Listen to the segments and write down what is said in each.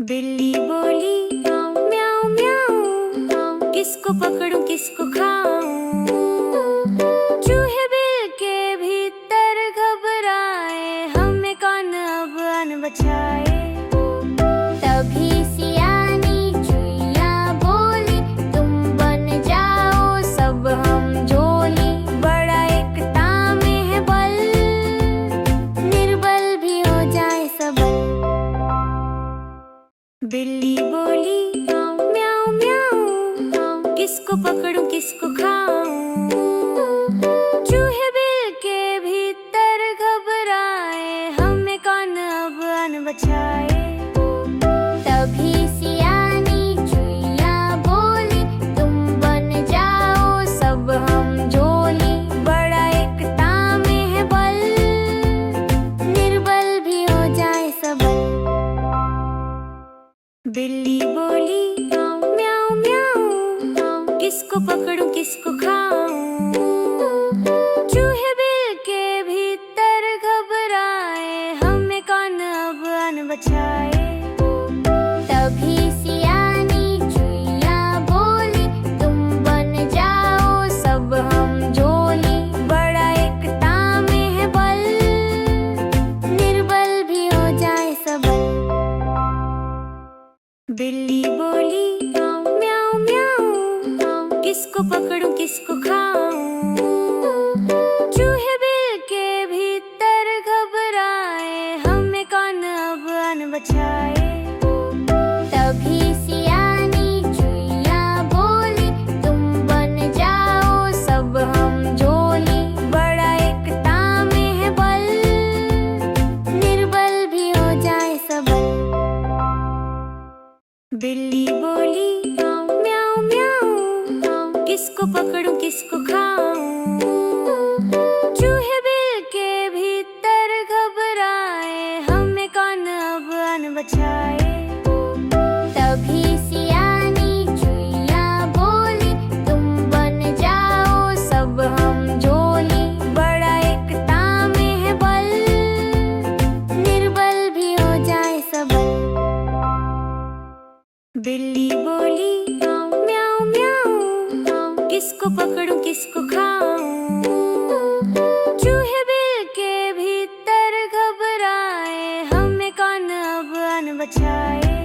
बिल्ली बोली म्याऊं म्याऊं म्याऊं, किसको पकड़ूं किसको खाऊं। चूहे बिल के भीतर घबराए, हमें कौन अब अन बचाए। तभी सियानी चुईया बोली, तुम बन जाओ सब हम झोली। बड़ा एकता में है बल, निर्बल भी हो जाए सबल। बिल्ली बोली म्याऊं म्याऊं म्याऊं, किसको पकड़ूं किसको खाऊं। चूहे बिल के भीतर घबराए, हमें कौन अब अन बचाए। तभी सियानी चुईया बोली, तुम बन जाओ सब हम झोली। बड़ा एकता में है बल, निर्बल भी हो जाए सबल। बिल्ली बोली म्याऊं म्याऊं म्याऊं, किसको पकड़ूं किसको खाऊं। चूहे बिल के भीतर घबराए, हमें कौन अब अन बचाए। तभी सियानी चुईया बोली, तुम बन जाओ सब हम झोली। बड़ा एकता में है बल, निर्बल भी हो जाए सबल। बिल्ली बोली म्याऊं म्याऊं म्याऊं, किसको पकड़ूं किसको खाऊं। चूहे बिल के भीतर घबराए, हमें कौन अब अन बचाए। तभी सियानी चुईया बोली, तुम बन जाओ सब हम झोली। बड़ा एकता में है बल, निर्बल भी हो जाए सबल। बिल्ली बोली म्याऊं म्याऊं म्याऊं, किसको पकड़ूं किसको खाऊं। चूहे बिल के भीतर घबराए, हमें कौन अब अन बचाए। तभी सियानी चुईया बोली, तुम बन जाओ सब हम झोली। बड़ा एकता में है बल, निर्बल भी हो जाए सबल। बिल्ली बोली म्याऊं म्याऊं म्याऊं, किसको पकड़ूं किसको खाऊं। चूहे बिल के भीतर घबराए, हमें कौन अब अन बचाए।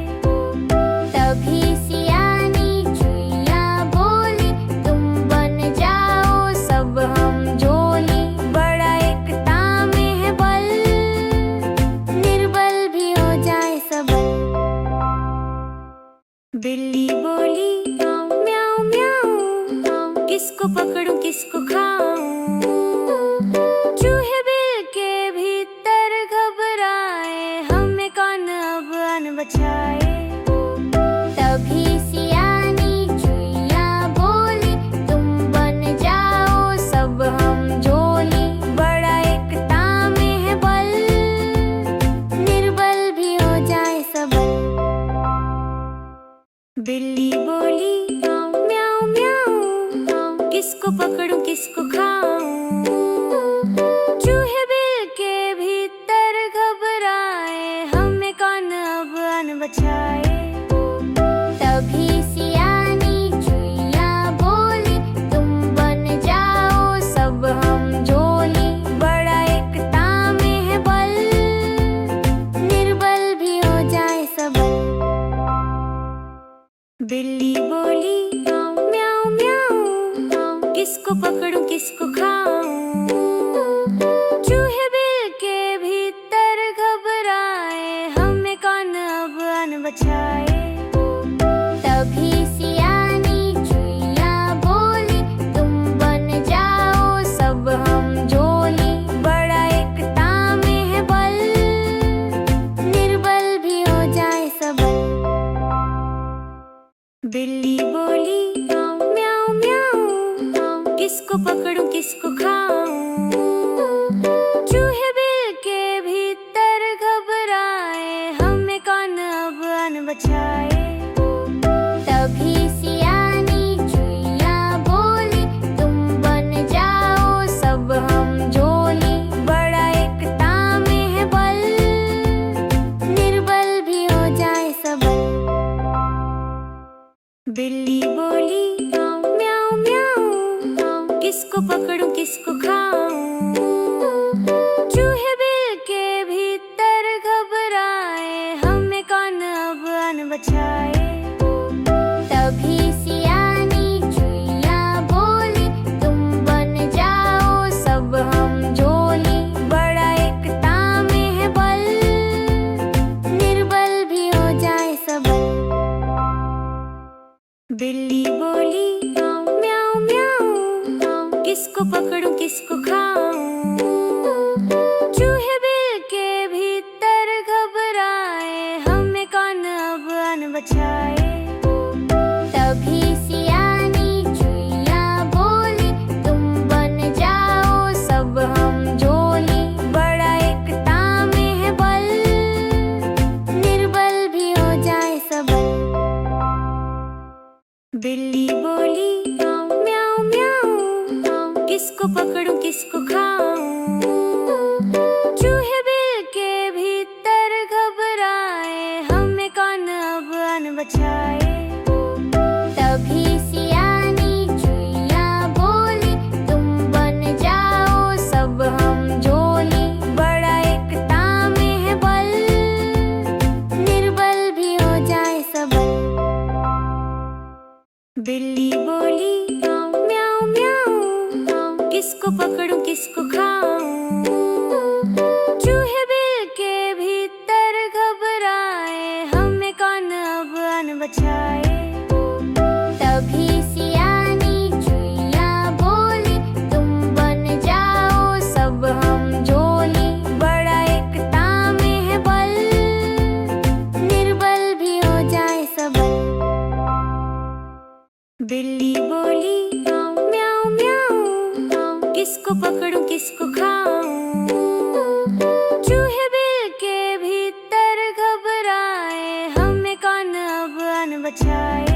तभी सियानी चुईया बोली, तुम बन जाओ सब हम झोली। बड़ा एकता में है बल, निर्बल भी हो जाए सबल। बिल्ली बोली म्याऊं म्याऊं म्याऊं, किसको पकड़ूं किसको खाऊं। चूहे बिल के भीतर घबराए, हमें कौन अब अन बचाए। तभी सियानी चुईया बोली, तुम बन जाओ सब हम झोली। बड़ा एकता में है बल, निर्बल भी हो जाए सबल। बिल्ली बोली म्याऊं म्याऊं म्याऊं, किसको पकड़ूं किसको खाऊं। चूहे बिल के भीतर घबराए, हमें कौन अब अन बचाए। तभी सियानी चुईया बोली, तुम बन जाओ सब हम झोली। बड़ा एकता में है बल, निर्बल भी हो जाए सबल। बिल्ली बोली म्याऊं म्याऊं म्याऊं, किसको पकड़ूं किसको खाऊं। चूहे बिल के भीतर घबराए, हमें कौन अब अन बचाए। तभी सियानी चुईया बोली, तुम बन जाओ सब हम झोली। बड़ा एकता में है बल, निर्बल भी हो जाए सबल। बिल्ली बोली म्याऊं म्याऊं म्याऊं, किसको पकड़ूं किसको खाऊं। चूहे बिल के भीतर घबराए, हमें कौन अब अन बचाए। तभी सियानी चुईया बोली, तुम बन जाओ सब हम झोली। बड़ा एकता में है बल, निर्बल भी हो जाए सबल। बिल्ली बोली म्याऊं म्याऊं, किसको पकड़ूं किसको खाऊं। चूहे बिल के भीतर घबराए, हमें कौन अब अन बचाए। तभी सियानी चुईया बोली, तुम बन जाओ सब हम झोली। बड़ा एकता में है बल, निर्बल भी हो जाए सबल। बिल्ली बोली म्याऊं म्याऊं, किसको पकड़ूं किसको खाऊं। चूहे बिल के भीतर घबराए, हमें कौन अब अन बचाए। तभी सियानी चुईया बोली, तुम बन जाओ सब हम झोली। बड़ा एकता में है बल, निर्बल भी हो जाए सबल। बिल्ली बोली म्याऊं म्याऊं, किसको पकड़ूं किसको खाऊं। चूहे बिल के भीतर घबराए, हमें कौन अब अन बचाए। तभी सियानी चुईया बोली, तुम बन जाओ सब हम झोली। बड़ा एकता में है बल, निर्बल भी हो जाए सबल। बिल्ली बोली म्याऊं म्याऊं, किसको पकड़ूं किसको खाऊं। चूहे बिल के भीतर घबराए, हमें कौन अब अन बचाए। तभी सियानी चुईया बोली, तुम बन जाओ सब हम झोली। बड़ा एकता में है बल, निर्बल भी हो जाए सबल। बिल्ली बोली म्याऊं म्याऊं, किसको पकड़ूं किसको खाऊं। चूहे बिल के भीतर घबराए, हमें कौन अब अन बचाए।